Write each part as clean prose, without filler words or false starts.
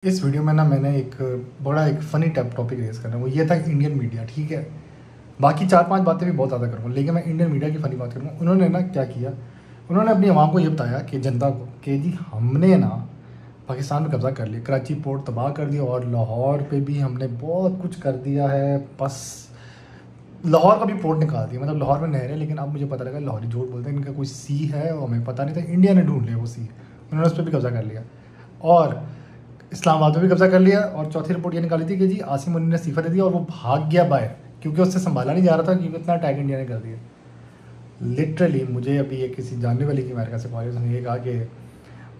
इस वीडियो में ना मैंने एक फ़नी टॉपिक रेज़ करना है। वो ये था कि इंडियन मीडिया, ठीक है। बाकी 4-5 बातें भी बहुत ज़्यादा करूँगा, लेकिन मैं इंडियन मीडिया की फ़नी बात करूँगा। उन्होंने ना क्या किया, उन्होंने अपनी आवाम को ये बताया कि जनता को कि जी हमने ना पाकिस्तान में कब्ज़ा कर लिया, कराची पोर्ट तबाह कर दिया और लाहौर पे भी हमने बहुत कुछ कर दिया है। बस लाहौर का भी पोर्ट निकाल दिया, मतलब लाहौर में नहर है, लेकिन अब मुझे पता लगा लाहौरी झूठ बोलते हैं, इनका कोई सी है और हमें पता नहीं था। इंडिया ने ढूंढ लिया वो सी, उन्होंने उस पर भी कब्ज़ा कर लिया और इस्लामाबाद में भी कब्जा कर लिया। और चौथी रिपोर्ट ये निकाली थी कि जी आसिम मुनीर ने इस्तीफा दे दिया और वो भाग गया बाहर, क्योंकि उससे संभाला नहीं जा रहा था, क्योंकि इतना अटैक इंडिया ने कर दिया। लिटरली मुझे अभी ये किसी जानने वाले की अमेरिका से कॉल, उसने ये कहा कि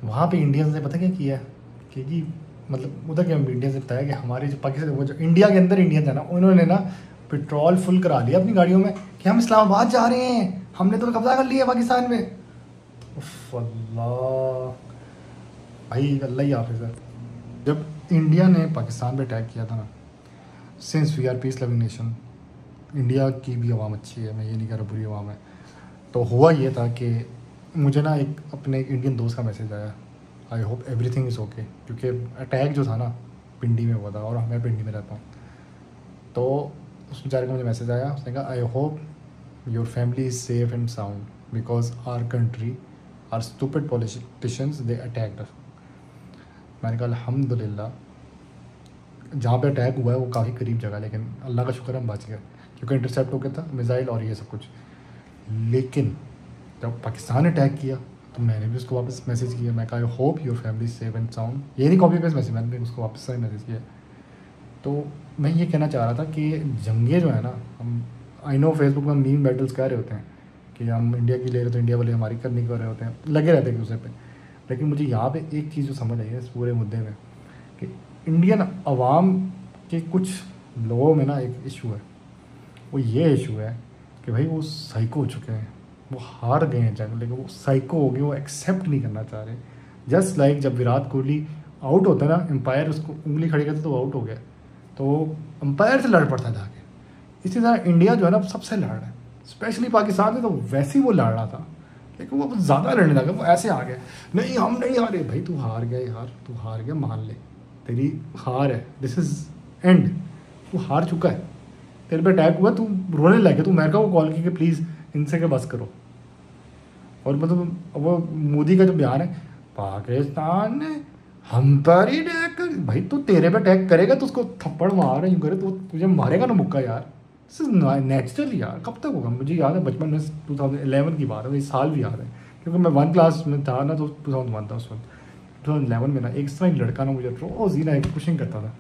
वहाँ पे इंडियंस ने पता क्या किया कि जी मतलब उधर के इंडियंस ने बताया कि हमारे जो पाकिस्तान वो जो इंडिया के अंदर इंडियंस है ना, उन्होंने ना पेट्रोल फुल करा लिया अपनी गाड़ियों में कि हम इस्लामाबाद जा रहे हैं, हमने तो कब्जा कर लिया पाकिस्तान में। उफ अल्लाह, भाई अल्लाह ही हाफिज़ है। जब इंडिया ने पाकिस्तान पे अटैक किया था ना, since we are peace loving nation, India की भी आवाम अच्छी है, मैं ये नहीं कह रहा बुरी आवाम है। तो हुआ ये था कि मुझे ना एक अपने इंडियन दोस्त का मैसेज आया, I hope everything is okay, क्योंकि अटैक जो था ना पिंडी में हुआ था और मैं पिंडी में रहता हूँ। तो उस बेचारे को मुझे मैसेज आया, उसने कहा I hope your family is safe and sound because our country our stupid politicians they attacked us. मैंने कहा अल्हम्दुलिल्लाह, जहाँ पे अटैक हुआ है वो काफ़ी करीब जगह, लेकिन अल्लाह का शुक्र हम बच गए, क्योंकि इंटरसेप्ट हो गया था मिसाइल और ये सब कुछ। लेकिन जब पाकिस्तान ने अटैक किया तो मैंने भी उसको वापस मैसेज किया, मैं कहा I hope your family safe and sound. ये नहीं कॉपी पेस्ट मैसेज, मैंने भी उसको वापस से मैसेज किया। तो मैं ये कहना चाह रहा था कि जंगे जो है ना, हम आई नो फेसबुक में मीम बैटल्स कह रहे होते हैं कि हम इंडिया की ले रहे तो इंडिया वाले हमारी करनी कर रहे होते हैं, लगे रहते हैं एक दूसरे पे। लेकिन मुझे यहाँ पे एक चीज़ जो समझ आई है इस पूरे मुद्दे में कि इंडियन अवाम के कुछ लोगों में ना एक इशू है। वो ये इशू है कि भाई वो साइको हो चुके हैं, वो हार गए हैं जंग, लेकिन वो साइको हो गए, वो एक्सेप्ट नहीं करना चाह रहे। जस्ट लाइक जब विराट कोहली आउट होता है ना, एम्पायर उसको उंगली खड़ी करते तो आउट हो गया, तो एम्पायर से लड़ पड़ता है जाके। इसी तरह इंडिया जो है ना सबसे लड़ रहा है, स्पेशली पाकिस्तान में तो वैसे ही वो लड़ रहा था, लेकिन वो ज़्यादा लड़ने लगा, वो ऐसे आ गया, नहीं हम नहीं हारे। भाई तू हार गया यार, तू हार गया, मान ले तेरी हार है, दिस इज़ एंड, तू हार चुका है, तेरे पे अटैक हुआ, तू रोने लग गया, तू अमेरिका को कॉल की कि प्लीज़ इनसे के बस करो। और मतलब वो मोदी का जो बयान है, पाकिस्तान ने हम पर ही अटैक कर, भाई तू तेरे पे अटैक करेगा तो उसको थप्पड़ मार यूँ करे तो तुझे मारेगा ना मुक्का यार, दिस इज़ नेचुरल यार। कब तक होगा, मुझे याद है बचपन में 2011 की बात है, वही साल भी याद है, क्योंकि मैं 1 क्लास में था ना, तो 2001 था उस वक्त। 2011 में ना एक समय लड़का ना मुझे रोज़ ही ना एक पुशिंग करता था।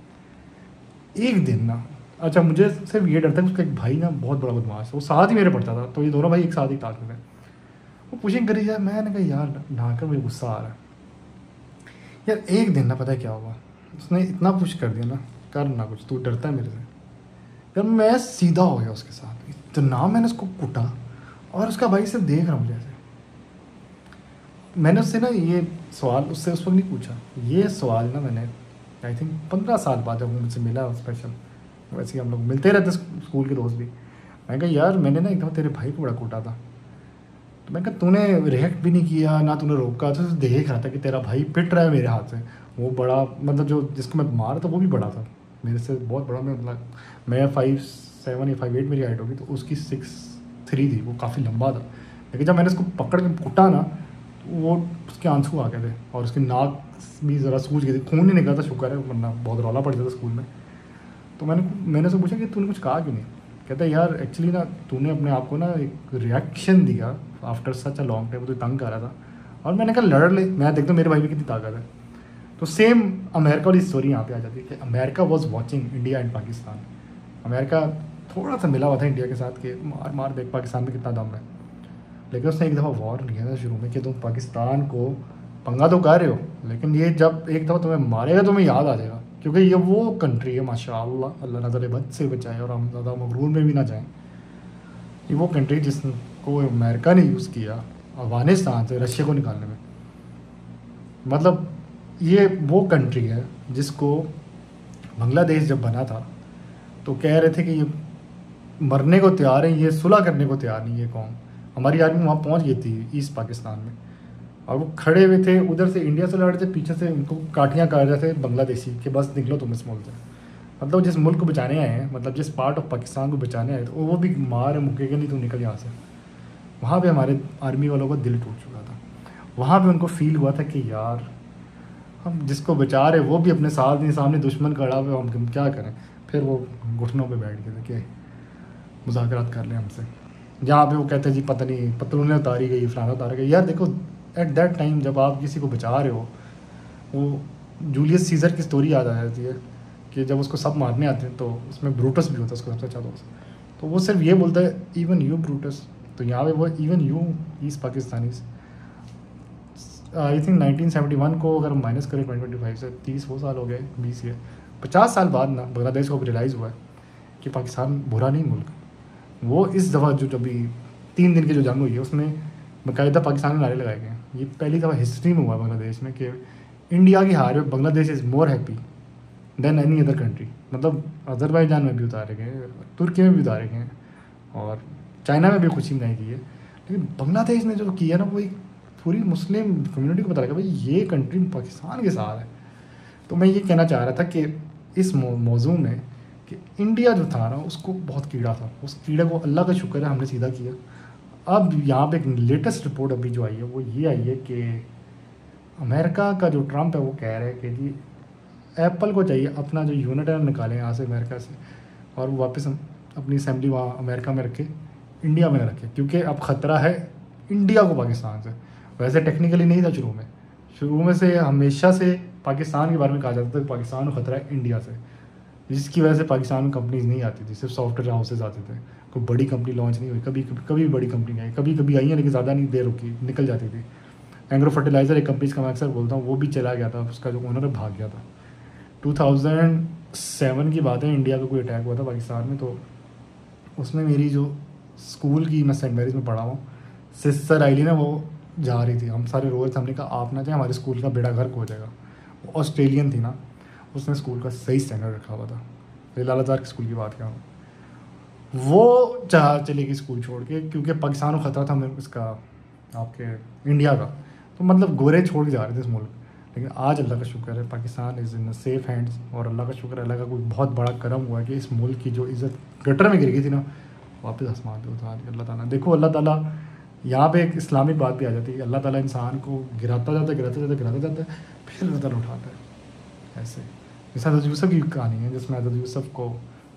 एक दिन ना, अच्छा मुझे सिर्फ ये डर था कि उसका एक भाई ना बहुत बड़ा बदमाश है, वो साथ ही मेरे पढ़ता था, तो ये दोनों भाई एक साथ ही क्लास में थे। वो पुशिंग करी जाए, मैंने कहा यार ना कर, मुझे गुस्सा आ रहा है यार। एक दिन ना पता है क्या हुआ, उसने इतना पुश कर दिया ना, कर ना कुछ, तू डरता है मेरे से यार। मैं सीधा हो गया उसके साथ, इतना मैंने उसको कूटा, और उसका भाई सिर्फ देख रहा मुझे ऐसे। मैंने उससे ना ये सवाल उससे उस वक्त नहीं पूछा, ये सवाल ना मैंने आई थिंक 15 साल बाद जब वो मुझसे मिला स्पेशल, वैसे ही हम लोग मिलते रहते स्कूल के दोस्त भी। मैं कहा यार मैंने ना एक दफ़ा तेरे भाई को बड़ा कूटा था, तो मैं कहा तूने रिएक्ट भी नहीं किया ना, तूने रोका, तो देख रहा था कि तेरा भाई पिट रहा है मेरे हाथ से। वो बड़ा मतलब जो जिसको मैं मारा था वो भी बड़ा था मेरे से, बहुत बड़ा। मैं 5'7" या 5'8" मेरी हाइट होगी, तो उसकी 6'3" थी, वो काफ़ी लंबा था। लेकिन जब मैंने उसको पकड़ के कूटा ना, तो वो उसके आंसू आ गए थे और उसकी नाक भी ज़रा सूज गई थी, खून नहीं निकला था, शुक्र है, वरना बहुत रौला पड़ जाता स्कूल में। तो मैंने उससे पूछा कि तूने कुछ कहा क्यों नहीं। कहता है यार एक्चुअली ना तूने अपने आप को ना एक रिएक्शन दिया after such a long time, तो तंग कर रहा था, और मैंने कहा लड़ ले, मैं देखता हूँ मेरे भाई में कितनी ताकत है। तो सेम अमेरिका वाली स्टोरी यहाँ पे आ जाती है कि America was watching India and Pakistan. America थोड़ा सा मिला हुआ था इंडिया के साथ कि मार मार देख पाकिस्तान में कितना दम है, लेकिन उसने एक दफ़ा वॉर लिया था शुरू में कि तुम पाकिस्तान को पंगा तो कर रहे हो, लेकिन ये जब एक दफ़ा तुम्हें मारेगा तुम्हें याद आ जाएगा, क्योंकि ये वो कंट्री है माशाअल्लाह, अल्लाह नज़र बद से बचाए और हम ज़्यादा मगरूर में भी ना जाएं। ये वो कंट्री जिसको अमेरिका ने यूज़ किया अफ़गानिस्तान से रशिया को निकालने में। मतलब ये वो कंट्री है जिसको बांग्लादेश जब बना था तो कह रहे थे कि ये मरने को तैयार है, ये सुलह करने को तैयार नहीं है कौम। हमारी आर्मी वहाँ पहुँच गई थी ईस्ट पाकिस्तान में, और वो खड़े हुए थे, उधर से इंडिया से लड़ रहे थे, पीछे से उनको काठियाँ काट रहे थे बांग्लादेशी कि बस निकलो तुम इस मुल्क से। मतलब जिस मुल्क को बचाने आए हैं, मतलब जिस पार्ट ऑफ पाकिस्तान को बचाने आए, तो वो भी मार मुक्के के नहीं, तुम निकल यहाँ से। वहाँ पे हमारे आर्मी वालों का दिल टूट चुका था। वहाँ पे उनको फील हुआ था कि यार हम जिसको बचा रहे वो भी अपने साथ नहीं, सामने दुश्मन खड़ा हुआ, हम क्या करें। फिर वो घुटनों पे बैठ गए थे कि मुज़ाकरात कर लें हमसे। जहाँ पे वो कहते हैं जी पता नहीं पतलूनें उतारी गई, फलाना उतारा गया। यार देखो, एट दैट टाइम जब आप किसी को बचा रहे हो, वो जूलियस सीज़र की स्टोरी याद आ जाती है कि जब उसको सब मारने आते हैं तो उसमें ब्रूटस भी होता है उसका सबसे अच्छा दोस्त। तो वो सिर्फ ये बोलता है इवन यू ब्रूटस। तो यहाँ पे वो even you east Pakistanis. I think 1971 को अगर हम माइनस करें 2025 से, 30 वो साल हो गए, 20 ये 50 साल बाद ना बांग्लादेश को रियलाइज़ हुआ है कि पाकिस्तान बुरा नहीं मुल्क। वो इस दफ़ा जो अभी 3 दिन की जो जंग हुई है उसमें बाकायदा पाकिस्तान में नारे लगाए गए हैं। ये पहली दफ़ा हिस्ट्री में हुआ बांग्लादेश में कि इंडिया की हार में Bangladesh is more happy than any other country. मतलब अजरबैजान में भी उतारे गए, तुर्की में भी उतारे गए और चाइना में भी खुशी मनाई गई है। लेकिन बांग्लादेश ने जो किया ना, वो एक पूरी मुस्लिम कम्युनिटी को पता लगा भाई ये कंट्री पाकिस्तान के साथ है। तो मैं ये कहना चाह रहा था कि इस मौजू में कि इंडिया जो था ना उसको बहुत कीड़ा था, उस कीड़े को अल्लाह का शुक्र है हमने सीधा किया। अब यहाँ पे एक लेटेस्ट रिपोर्ट अभी जो आई है वो ये आई है कि अमेरिका का जो ट्रम्प है वो कह रहे हैं कि जी एप्पल को चाहिए अपना जो यूनिट है निकालें यहाँ से अमेरिका से, और वो वापस अपनी असेंबली वहाँ अमेरिका में रखे, इंडिया में रखे, क्योंकि अब ख़तरा है इंडिया को पाकिस्तान से। वैसे टेक्निकली नहीं था शुरू में से हमेशा से पाकिस्तान के बारे में कहा जाता था कि पाकिस्तान को ख़तरा है इंडिया से, जिसकी वजह से पाकिस्तान में कंपनीज नहीं आती थी, सिर्फ सॉफ्टवेयर हाउसेज आते थे। कोई बड़ी कंपनी लॉन्च नहीं हुई, कभी भी बड़ी कंपनी नहीं आई, कभी आई हैं लेकिन ज़्यादा नहीं देर रुकी, निकल जाती थी। एंग्रो फर्टिलाइज़र एक कंपनी का मैं अक्सर बोलता हूँ, वो भी चला गया था, उसका जो ओनर भाग गया था। 2007 की बात है, इंडिया का कोई अटैक हुआ था पाकिस्तान में। तो उसमें मेरी जो स्कूल की, मैं सेंट मैरीज में पढ़ा हूँ, सिस्टर आइली ना वो जा रही थी, हम सारे रो रहे थे, हमने कहा आप ना चाहे हमारे स्कूल का बेड़ा गर्क हो जाएगा। वो ऑस्ट्रेलियन थी ना, उसने स्कूल का सही स्टैंडर्ड रखा हुआ था। ये लालाजार के स्कूल की बात कर रहा हूँ। वो चली गई स्कूल छोड़ के, क्योंकि पाकिस्तान को ख़तरा था हमें इसका, आपके इंडिया का। तो मतलब गोरे छोड़ के जा रहे थे इस मुल्क। लेकिन आज अल्लाह का शुक्र है Pakistan is in safe hands, और अल्लाह का शुक्र है, अल्लाह का कोई बहुत बड़ा करम हुआ है कि इस मुल्क की जो इज़्ज़त गटर में गिर गई थी ना, वापस आसमान पे उतार दिया अल्लाह ताला। देखो अल्लाह ताला, यहाँ पे एक इस्लामिक बात भी आ जाती है, अल्लाह ताला इंसान को गिराता जाता है, फिर अल्लाह ताला उठाता है। ऐसे जैसे हज़रत यूसुफ की कहानी है, जिसमें हज़रत यूसुफ को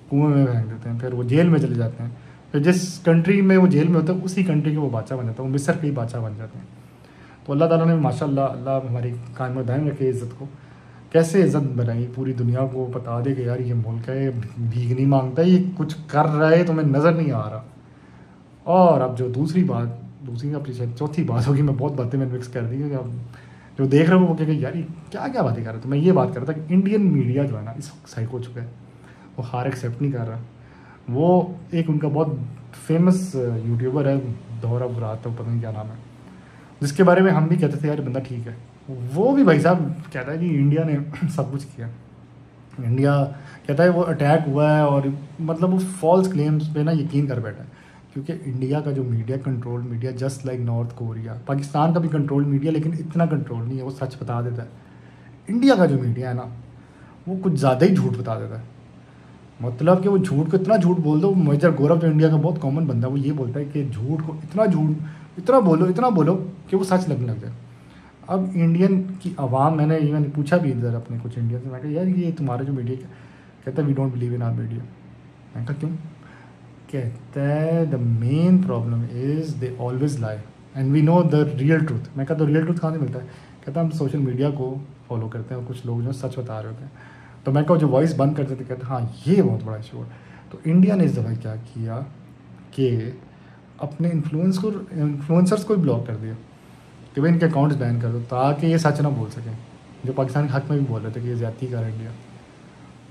कुएँ में फेंक देते हैं, फिर वो जेल में चले जाते हैं, फिर जिस कंट्री में वो जेल में होता है उसी कंट्री के वो बादशाह बन जाता है, वो मिस्र के ही बादशाह बन जाते हैं। तो अल्लाह ताला ने माशाल्लाह, अल्लाह हमारी कान में दायम रखे इज़्ज़त को, कैसे इज़्ज़त बनाई, पूरी दुनिया को बता दे कि यार ये मुल्क है, भीख नहीं मांगता, ये कुछ कर रहा है तुम्हें नज़र नहीं आ रहा। और अब जो दूसरी अपनी शायद चौथी बात होगी, मैं बहुत बातें मैंने मिक्स कर दी, क्योंकि अब जो देख रहे हो वो कहेगा यार ये क्या क्या बातें कर रहे थे। तो मैं ये बात कर रहा था कि इंडियन मीडिया जो है ना इस वक्त साइको हो चुका है, वो हार एक्सेप्ट नहीं कर रहा। वो एक उनका बहुत फेमस यूट्यूबर है, दौरा बुरात, पता नहीं क्या नाम है, जिसके बारे में हम भी कहते थे यार बंदा ठीक है, वो भी भाई साहब कहता है कि इंडिया ने सब कुछ किया। इंडिया कहता है वो अटैक हुआ है, और मतलब वो फॉल्स क्लेम्स पे ना यकीन कर बैठा है, क्योंकि इंडिया का जो media, control media, just like north Korea, Pakistan का भी कंट्रोल मीडिया, लेकिन इतना कंट्रोल नहीं है, वो सच बता देता है। इंडिया का जो मीडिया है ना वो कुछ ज़्यादा ही झूठ बता देता है। मतलब कि वो झूठ को इतना झूठ बोल दो, मेजर गौरव जो इंडिया का बहुत कॉमन बंदा, वो ये बोलता है कि झूठ को इतना बोलो कि वो सच लगने लग जाए। अब इंडियन की आवाम, मैंने इवन पूछा भी इधर अपने कुछ इंडियन से, मैं कहा यार ये तुम्हारा जो मीडिया, कहता है we don't believe in our media. मैं कहा क्यों? कहता है the main problem is they always lie and we know the real truth. मैं कहा तो रियल ट्रूथ कहाँ से मिलता है? कहता हम सोशल मीडिया को फॉलो करते हैं और कुछ लोग जो सच बता रहे होते हैं। तो मैं कहा जो वॉइस बंद करते थे, कहते हाँ ये बहुत बड़ा इशू है। तो इंडिया ने इस दफ़ा क्या किया कि अपने इन्फ्लुएंसर्स को भी ब्लॉक कर दिया कि भाई इनके अकाउंट्स बैन कर दो, ताकि ये सच ना बोल सकें, जो पाकिस्तान के हक़ में भी बोल रहे थे कि ये ज़्यादती कर इंडिया।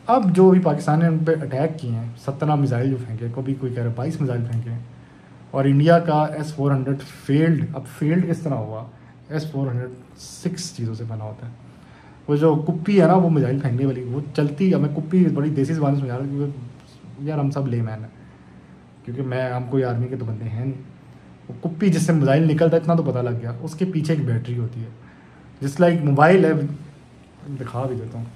अब जो भी पाकिस्तान ने उन पर अटैक किए हैं, 17 मिसाइल जो फेंके, कभी कोई कह रहा है 22 मिसाइल फेंके, और इंडिया का S-400 फेल्ड। अब फेल्ड किस तरह हुआ? S-400 6 चीज़ों से बना होता है। वो जो कुप्पी है ना, वो मिसाइल फेंकने वाली, वो चलती है। मैं कुप्पी बड़ी देसी ज़बान में समझा रहा हूँ, क्योंकि यार हम सब ले मैन है, क्योंकि हम कोई आर्मी के तो बंदे हैं नहीं। वो कुप्पी जिससे मिसाइल निकलता है इतना तो पता लग गया, उसके पीछे एक बैटरी होती है। जिस लाइक मोबाइल है, दिखा भी देता हूँ,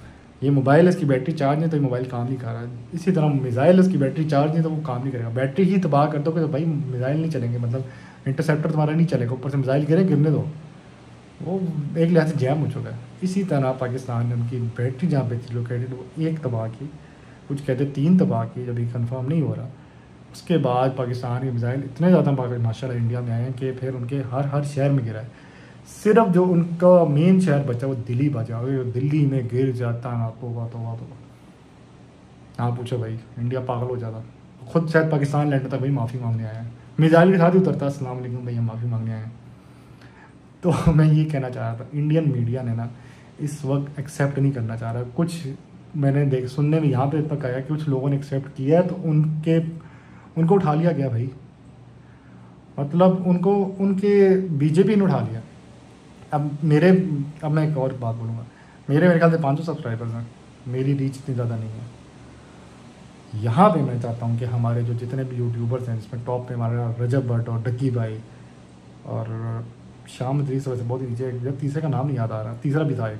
ये मोबाइल है, इसकी बैटरी चार्ज नहीं तो ये मोबाइल काम नहीं कर रहा है। इसी तरह मिसाइल, उसकी बैटरी चार्ज नहीं तो वो काम नहीं करेगा। बैटरी ही तबाह कर दोगे तो भाई मिसाइल नहीं चलेंगे, मतलब इंटरसेप्टर तुम्हारा नहीं चलेगा, ऊपर से मिसाइल गिरने दो, वो एक लिहाज से जैम हो चुका है। इसी तरह पाकिस्तान ने उनकी बैटरी जहाँ पे थी लोकेटेड, वो एक तबाह की, कुछ कहते 3 तबाह की, जब ये कन्फर्म नहीं हो रहा। उसके बाद पाकिस्तान के मिसाइल इतने ज़्यादा माशाल्लाह इंडिया में आए हैं कि फिर उनके हर शहर में गिरा है। सिर्फ जो उनका मेन शहर बचा वो दिल्ली बचा, दिल्ली में गिर जाता ना तो हाँ पूछो भाई, इंडिया पागल हो जाता। खुद शायद पाकिस्तान लैंड तक भाई माफ़ी मांगने आया है, मिसाइल के साथ ही उतरता अस्सलाम वालेकुम भैया माफ़ी मांगने आए हैं। तो मैं ये कहना चाह रहा था, इंडियन मीडिया ने ना इस वक्त एक्सेप्ट नहीं करना चाह रहा। कुछ मैंने सुनने में यहाँ पे तक आया कि कुछ लोगों ने एक्सेप्ट किया है तो उनको उठा लिया गया भाई, मतलब उनको उनके बीजेपी ने उठा लिया। अब मैं एक और बात बोलूँगा, मेरे ख्याल से 500 सब्सक्राइबर्स हैं, मेरी रीच इतनी ज़्यादा नहीं है। यहाँ पे मैं चाहता हूँ कि हमारे जो जितने भी यूट्यूबर्स हैं, जिसमें टॉप पे हमारा रजब भट्ट और डक्की भाई और शाम से वैसे बहुत ही नीचे, जब तीसरे का नाम नहीं याद आ रहा, तीसरा भी था एक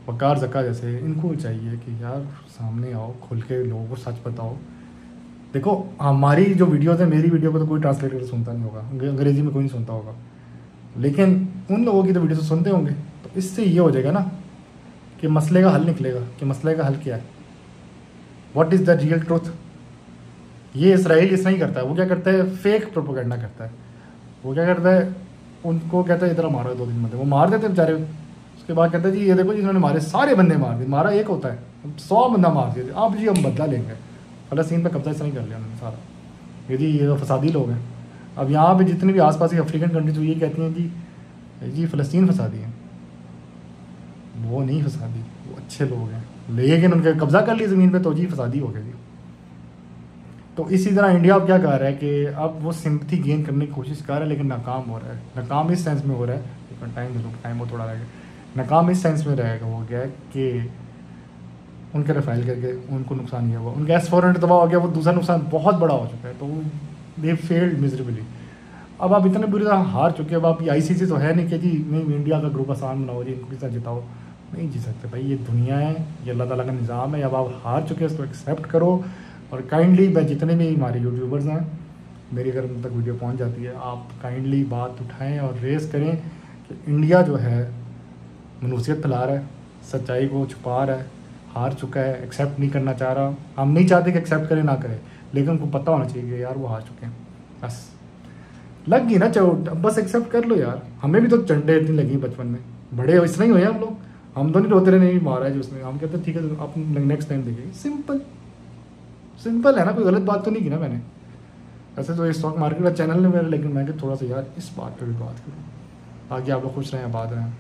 वकार जक्का जैसे, इनको चाहिए कि यार सामने आओ, खुल के लोगों को सच बताओ। देखो हमारी जो वीडियोज़ है, मेरी वीडियो को तो कोई ट्रांसलेट करके सुनता नहीं होगा, अंग्रेज़ी में कोई नहीं सुनता होगा, लेकिन उन लोगों की तो वीडियो तो सुनते होंगे। तो इससे ये हो जाएगा ना कि मसले का हल निकलेगा कि मसले का हल क्या है, what is the real truth. ये इसराइल इस नहीं करता है, वो क्या करता है, फेक प्रोपोगेंडा करता है। वो क्या करता है, उनको कहता है इधर मारो 2 दिन बंदे, वो मार देते बेचारे। उसके बाद कहता है जी ये देखो जिन्होंने मारे सारे बंदे मार दिए, मारा एक होता है, 100 बंदा मार दिए, आप जी हम बदला लेंगे। फ़लस्तीन पर कब्जा नहीं कर लिया उन्होंने सारा, ये जी ये फसादी लोग हैं। अब यहाँ पे जितने भी आसपास की अफ्रीकन कंट्रीज, वो ये कहती हैं जी फ़लस्तीन फसादी है। वो नहीं फसादी, वो अच्छे लोग हैं, लेकिन उनके कब्जा कर लिया ज़मीन पे तो जी फसादी हो गई जी। तो इसी तरह इंडिया अब क्या कर रहा है कि अब वो सिंपथी गेन करने की कोशिश कर रहा है, लेकिन नाकाम हो रहा है। नाकाम इस सेंस में हो रहा है, लेकिन टाइम वो थोड़ा रहेगा, नाकाम इस सेंस में रहेगा हो गया कि उनके रफ़ाइल करके उनको नुकसान ये हुआ, उनका S-400 तबाह हो गया, वो दूसरा नुकसान बहुत बड़ा हो चुका है, तो दे फेल्ड मिजरेबली। अब आप इतने बुरी तरह हार चुके हैं। अब आप ICC तो है नहीं कि जी नहीं इंडिया का ग्रुप आसान बनाओ जी, इनको किस जिताओ, नहीं जी सकते भाई, ये दुनिया है, ये अल्लाह ताला का निज़ाम है। अब आप हार चुके हैं, इसको एक्सेप्ट करो। और काइंडली मैं जितने भी हमारे यूट्यूबर्स हैं, मेरी अगर उन तक वीडियो पहुंच जाती है, आप काइंडली बात उठाएं और रेस करें कि इंडिया जो है मनुसियत फैला रहा है, सच्चाई को छुपा रहा है, हार चुका है, एक्सेप्ट नहीं करना चाह रहा। हम नहीं चाहते कि एक्सेप्ट करें ना करें, लेकिन उनको पता होना चाहिए कि यार वो हार चुके हैं, बस लग गई ना चोट, अब बस एक्सेप्ट कर लो यार। हमें भी तो चंडे इतनी लगी बचपन में, बड़े इस नहीं हुए हम लोग, हम तो नहीं रोते रहे नहीं मारा है जो उसने, हम कहते ठीक है आप नेक्स्ट टाइम देखिए। सिंपल है ना, कोई गलत बात तो नहीं की ना मैंने। ऐसे तो स्टॉक मार्केट का चैनल है मेरा, लेकिन मैं थोड़ा सा यार इस बात पर भी बात करूँ ताकि आप लोग खुश रहें, आबाद रहें।